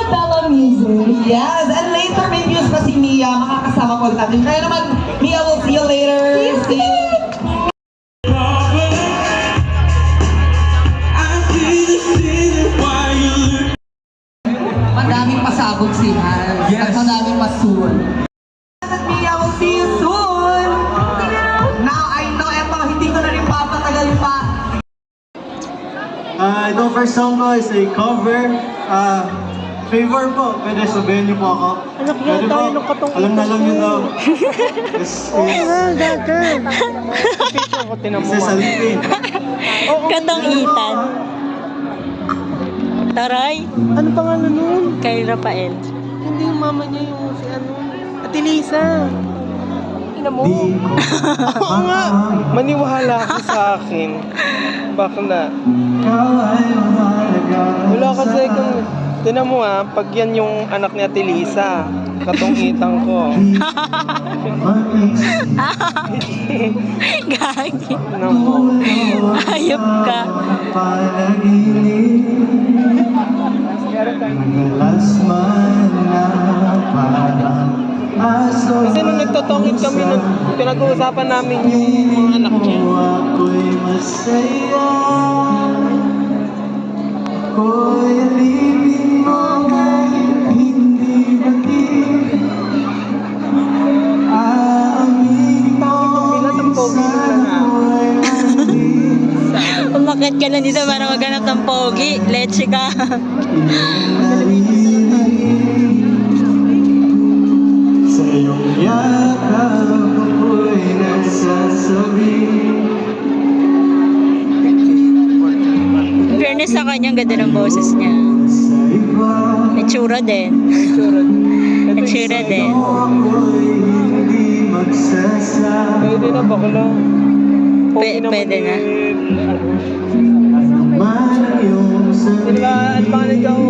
Bella Music. Yes, and later may news pa si Mia, makakasama po natin. Kaya naman, Mia, we'll see you later. See you. Madaming pasabog si Hans. Yes. At madaming masul. Mia, we'll see you soon. Now, I know, eto, hindi ko na rin papatagal pa. Itong first song ko is a cover. Favor po, pwede sabihin niyo po ako. Pwede po, alam na lang niyo daw. This is Alvin. Katong Ethan. Taray. Ano pangalan nun? Kay Rafael. Hindi yung mama niya yung si ano. Ate Lisa. Ina mo. Oo nga. Maniwala ka sa akin. Bakla. Wala kasi kung... Tinan mo pag yan yung anak ni Ate Lisa. Katong-itang ko. Gagi. Tinan mo. Ayop ka. Kasi nung nagtotongit kami, pinag-uusapan namin yung mga anak niya. Umakit ka lang dito para maghanap ng pogi. Leche ka. Sa iyong yakap ako'y nagsasabi. Fairness sa kanya, ang ganda ng boses niya. Itsura din. Itsura din. Pwede na bakla. Pwede na. Sila, ano pa nga nagkaw?